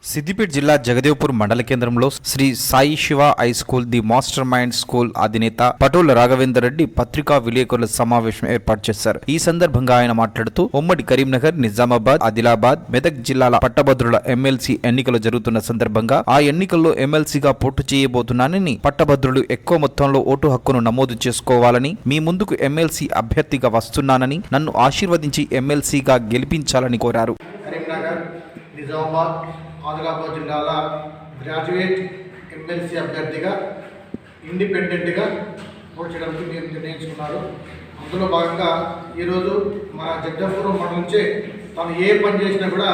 సిద్దిపేట జిల్లా జగదేవ్పూర్ మండల కేంద్రంలో Shri Sai Shiva high school the master mind school అధినేత పటోల రాఘవేందర్ రెడ్డి పత్రికా విలేకరుల సమావేశం ఏర్పాటు చేశారు. ఈ సందర్భంగా ఆయన మాట్లాడుతూ ఉమ్మడి కరీంనగర్, నిజామాబాద్, ఆదిలాబాద్, మెదక్ జిల్లాల పట్టభద్రుల ఎమ్మెల్సీ ఎన్నికలు జరుగుతున్న సందర్భంగా ఆ ఎన్నికల్లో ఎమ్మెల్సీగా పోటీ చేయబోతున్నానని, పట్టభద్రులు ఎక్కువ మొత్తంలో ఓటు హక్కును నమోదు చేసుకోవాలని, మీ ముందుకు ఎమ్మెల్సీ అభ్యర్థిగా వస్తున్నానని, నన్ను ఆశీర్వదించి ఎమ్మెల్సీగా గెలిపించాలని కోరారు. నిజామాబాద్, ఆదిలాబాద్ జిల్లాల గ్రాడ్యుయేట్ ఎమ్మెల్సీ అభ్యర్థిగా ఇండిపెండెంట్గా పోటీ చేయడానికి నేను నిర్ణయించుకున్నారు. అందులో భాగంగా ఈరోజు మన జగదేవ్పూర్ మండలం నుంచే తను ఏ పని చేసినా కూడా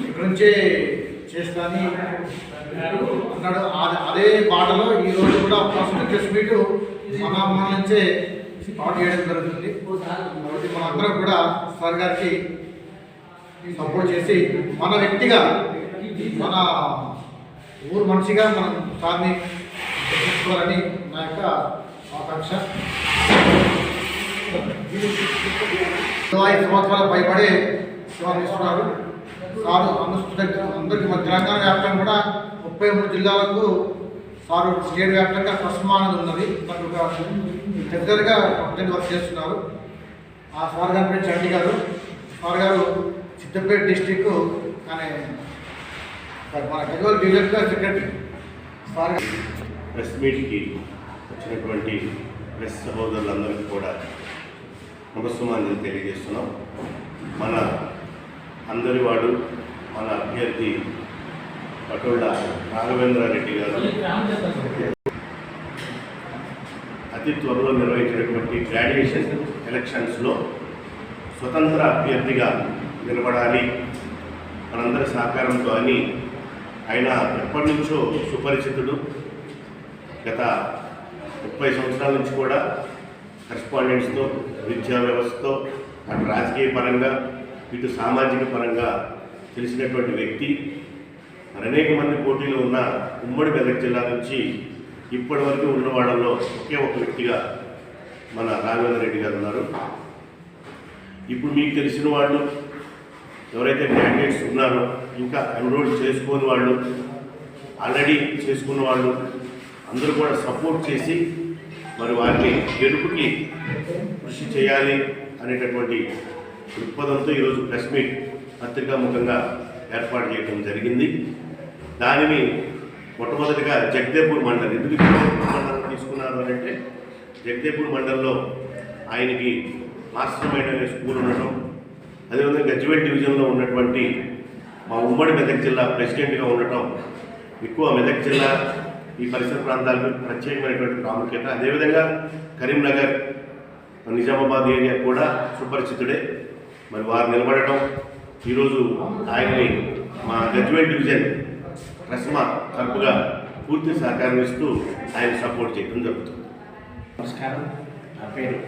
ఇక్కడ నుంచే చేస్తానని అన్నాడు. అదే బాటలో ఈరోజు కూడా ఫస్ట్ ప్రెస్ మీట్ మన నుంచే స్టార్ట్ చేయడం జరుగుతుంది. కాబట్టి మనందరం కూడా సార్ గారికి సపోర్ట్ చేసి మన వ్యక్తిగా, మన ఊరు మనిషిగా మనం సార్ని తెలుసుకోవాలని నా యొక్క ఆకాంక్ష. 5 సంవత్సరాల పైబడే సేవలు ఇస్తున్నారు సారు. అందరికీ మన తెలంగాణ వ్యాప్తంగా కూడా 33 జిల్లాలకు సారు స్టేట్ వ్యాప్తంగా ప్రసమానది ఉన్నది. దగ్గరగా వర్క్ చేస్తున్నారు. ఆ సార్ గారి పేరు చండి గారు. సార్ గారు సిద్దిపేట డిస్టిక్ అనే మన గజ్వేల్ డివిజన్గా సెక్రటరీ. సార్ ప్రెస్ మీట్కి వచ్చినటువంటి ప్రెస్ సహోదరులందరికీ కూడా నమస్సుమాంజలి తెలియజేస్తున్నాం. మన అందరి వాడు, మన అభ్యర్థి పటోళ్ళ రాఘవేంద్రారెడ్డి గారు అతి త్వరలో నిర్వహించినటువంటి గ్రాడ్యుయేషన్ ఎలక్షన్స్లో స్వతంత్ర అభ్యర్థిగా నిలబడాలి మనందరి సహకారంతో అని ఆయన ఎప్పటి నుంచో సుపరిచితుడు. గత 30 సంవత్సరాల నుంచి కూడా కరెస్పాండెంట్స్తో, విద్యా వ్యవస్థతో, అటు రాజకీయ పరంగా, ఇటు సామాజిక పరంగా తెలిసినటువంటి వ్యక్తి. అనేక మంది పోటీలో ఉన్న ఉమ్మడి మెదక్ జిల్లా నుంచి ఇప్పటి వరకు ఉన్న వాళ్ళల్లో ఒకే ఒక వ్యక్తిగా మన రాఘవేంద్ర రెడ్డి గారు ఉన్నారు. ఇప్పుడు మీకు తెలిసిన వాళ్ళు ఎవరైతే క్యాండిడేట్స్ ఉన్నారో, ఇంకా ఎన్రోల్ చేసుకోని వాళ్ళు, ఆల్రెడీ చేసుకున్న వాళ్ళు అందరూ కూడా సపోర్ట్ చేసి మరి వారిని గెలుపుకి కృషి చేయాలి అనేటటువంటి దృక్పథంతో ఈరోజు ప్రెస్ మీట్ పత్రికాముఖంగా ఏర్పాటు చేయడం జరిగింది. దానిని మొట్టమొదటిగా జగదేవ్పూర్ మండలం, ఎందుకు మండలం తీసుకున్నారు అంటే జగదేవ్పూర్ మండలంలో ఆయనకి మాస్టర్ మైండ్ అనే స్కూల్ ఉండటం, అదేవిధంగా గజ్వేల్ డివిజన్లో ఉన్నటువంటి మా ఉమ్మడి మెదక్ జిల్లా ప్రెసిడెంట్గా ఉండటం, ఎక్కువ మెదక్ జిల్లా ఈ పరిసర ప్రాంతాలకు ప్రత్యేకమైనటువంటి ప్రాముఖ్యత. అదేవిధంగా కరీంనగర్, నిజామాబాద్ ఏరియా కూడా సుపరిచితుడే. మరి వారు నిలబడటం, ఈరోజు ఆయన్ని మా గజ్వేల్ డివిజన్ రస్మా తరపుగా పూర్తి సహకారం ఇస్తూ ఆయన సపోర్ట్ చేయడం జరుగుతుంది. నమస్కారం, నా పేరు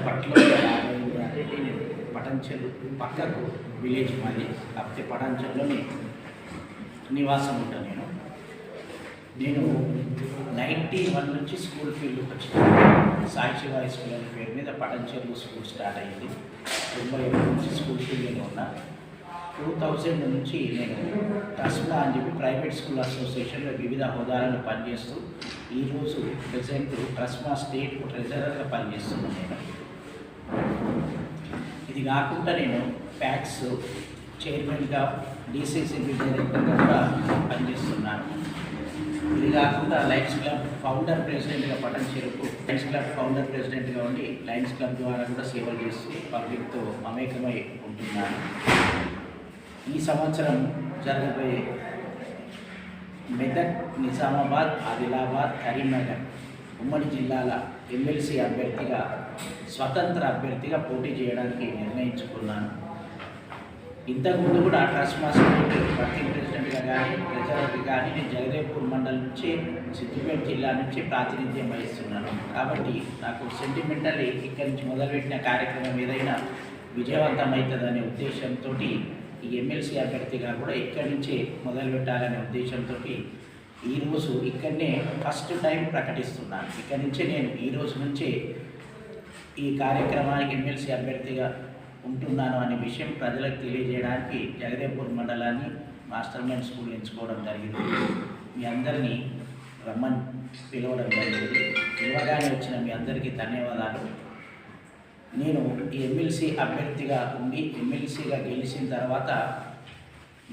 పట్ల పటంచెలు పక్కకు విలేజ్ మాది. కాకపోతే పటాంచెల్లోని నివాసం ఉంటాను నేను 91 నుంచి స్కూల్ ఫీల్డ్కి వచ్చాను. సాయి శివ హై స్కూల్ అనే పేరు మీద పటంచెలు స్కూల్ స్టార్ట్ అయింది. 91 నుంచి స్కూల్ ఫీల్డ్లో ఉన్నా. 2000 నుంచి నేను ట్రస్మా అని చెప్పి ప్రైవేట్ స్కూల్ అసోసియేషన్లో వివిధ హోదాలను పనిచేస్తూ ఈరోజు ప్రెసెంట్ ట్రస్మా స్టేట్ ట్రెజరర్గా పనిచేస్తున్నాను నేను. ఇది కాకుండా నేను ప్యాక్స్ చైర్మన్గా, డీసీసీ డైరెక్టర్గా కూడా పనిచేస్తున్నాను. ఇది కాకుండా లయన్స్ క్లబ్ ఫౌండర్ ప్రెసిడెంట్గా పటంచెరుకు లయన్స్ క్లబ్ ఫౌండర్ ప్రెసిడెంట్గా ఉండి లయన్స్ క్లబ్ ద్వారా కూడా సేవలు చేస్తూ పబ్లిక్తో మమేకమై ఉంటున్నాను. ఈ సంవత్సరం జరగబోయే మెదక్, నిజామాబాద్, ఆదిలాబాద్, కరీంనగర్ ఉమ్మడి జిల్లాల ఎమ్మెల్సీ అభ్యర్థిగా, స్వతంత్ర అభ్యర్థిగా పోటీ చేయడానికి నిర్ణయించుకున్నాను. ఇంతకుముందు కూడా ట్రస్మా స్టేట్ వర్కింగ్ ప్రెసిడెంట్గా కానీ, ట్రెజరర్గా కానీ నేను జగదేవ్పూర్ మండలం నుంచి, సిద్దిపేట జిల్లా నుంచి ప్రాతినిధ్యం వహిస్తున్నాను. కాబట్టి నాకు సెంటిమెంటల్లీ ఇక్కడి నుంచి మొదలుపెట్టిన కార్యక్రమం ఏదైనా విజయవంతమవుతుందనే ఉద్దేశంతో ఈ ఎమ్మెల్సీ అభ్యర్థిగా కూడా ఇక్కడి నుంచే మొదలు పెట్టాలనే ఉద్దేశంతో ఈరోజు ఇక్కడనే ఫస్ట్ టైం ప్రకటిస్తున్నాను. ఇక్కడి నుంచే నేను ఈరోజు నుంచే ఈ కార్యక్రమానికి ఎమ్మెల్సీ అభ్యర్థిగా ఉంటున్నాను అనే విషయం ప్రజలకు తెలియజేయడానికి జగదేవ్పూర్ మండలాన్ని మాస్టర్ మైండ్ స్కూల్ ఎంచుకోవడం జరిగింది. మీ అందరినీ రమ్మని పిలవడం జరిగింది. పిలవగానే వచ్చిన మీ అందరికీ ధన్యవాదాలు. నేను ఈ ఎమ్మెల్సీ అభ్యర్థిగా ఉండి ఎమ్మెల్సీగా గెలిచిన తర్వాత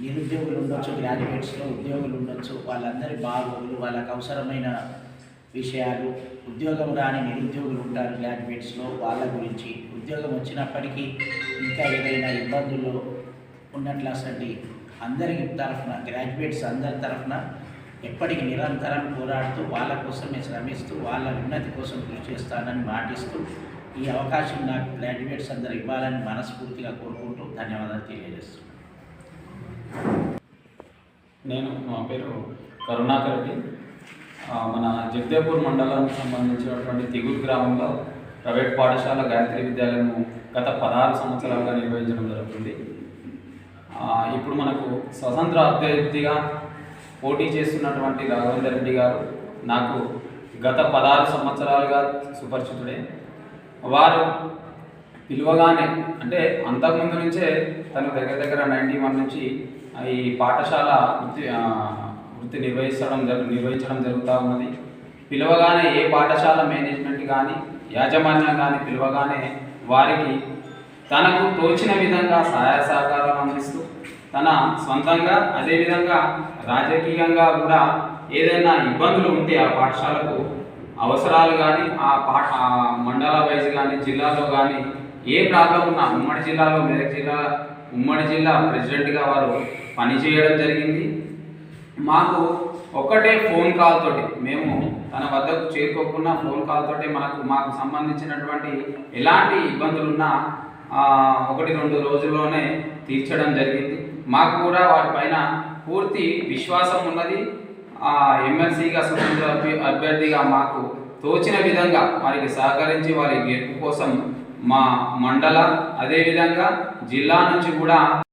నిరుద్యోగులు ఉండొచ్చు, గ్రాడ్యుయేట్స్లో ఉద్యోగులు ఉండొచ్చు, వాళ్ళందరి బాగోగులు, వాళ్ళకు అవసరమైన విషయాలు, ఉద్యోగం రాని నిరుద్యోగులు ఉంటారు గ్రాడ్యుయేట్స్లో, వాళ్ళ గురించి, ఉద్యోగం వచ్చినప్పటికీ ఇంకా ఏదైనా ఇబ్బందులు ఉన్నట్లసండి అందరి తరఫున, గ్రాడ్యుయేట్స్ అందరి తరఫున ఎప్పటికీ నిరంతరం పోరాడుతూ వాళ్ళ కోసమే శ్రమిస్తూ వాళ్ళ ఉన్నతి కోసం కృషి చేస్తానని మాటిస్తూ ఈ అవకాశం నాకు గ్రాడ్యుయేట్స్ అందరూ ఇవ్వాలని మనస్ఫూర్తిగా కోరుకుంటూ ధన్యవాదాలు తెలియజేస్తున్నాను. మా పేరు కరుణాకర్ రెడ్డి. మన జగదేవ్పూర్ మండలానికి సంబంధించినటువంటి తిగురు గ్రామంలో ప్రైవేట్ పాఠశాల గాయత్రి విద్యాలయము గత 16 సంవత్సరాలుగా నిర్వహించడం జరుగుతుంది. ఇప్పుడు మనకు స్వతంత్ర అభ్యర్థిగా పోటీ చేస్తున్నటువంటి రాఘవేందర్ రెడ్డి గారు నాకు గత 16 సంవత్సరాలుగా సుపరిచితుడే. వారు పిలువగానే, అంటే అంతకుముందు నుంచే తను దగ్గర 91 నుంచి ఈ పాఠశాల వృత్తి నిర్వహించడం జరుగుతూ ఉన్నది. పిలువగానే ఏ పాఠశాల మేనేజ్మెంట్ కానీ యాజమాన్యం కానీ పిలువగానే వారికి తనకు తోచిన విధంగా సహాయ సహకారాలు అందిస్తూ తన సొంతంగా అదేవిధంగా రాజకీయంగా కూడా ఏదైనా ఇబ్బందులు ఉంటే ఆ పాఠశాలకు అవసరాలు కానీ ఆ మండల వైజ్ కానీ జిల్లాలో కానీ ఏ ప్రాబ్లం ఉన్నా ఉమ్మడి జిల్లాలో మెదక్ జిల్లా ఉమ్మడి జిల్లా ప్రెసిడెంట్గా వారు పనిచేయడం జరిగింది. మాకు ఒక్కటే ఫోన్ కాల్ తోటి మేము తన వద్దకు చేరుకోకున్న ఫోన్ కాల్ తోటి మాకు సంబంధించినటువంటి ఎలాంటి ఇబ్బందులున్నా 1-2 రోజుల్లోనే తీర్చడం జరిగింది. మాకు కూడా వాటిపైన పూర్తి విశ్వాసం ఉన్నది. ఎమ్మెల్సీగా స్వతంత్ర అభ్యర్థిగా మాకు తోచిన విధంగా వారికి సహకరించి వారి గెలుపు కోసం మా మండల అదేవిధంగా జిల్లా నుంచి కూడా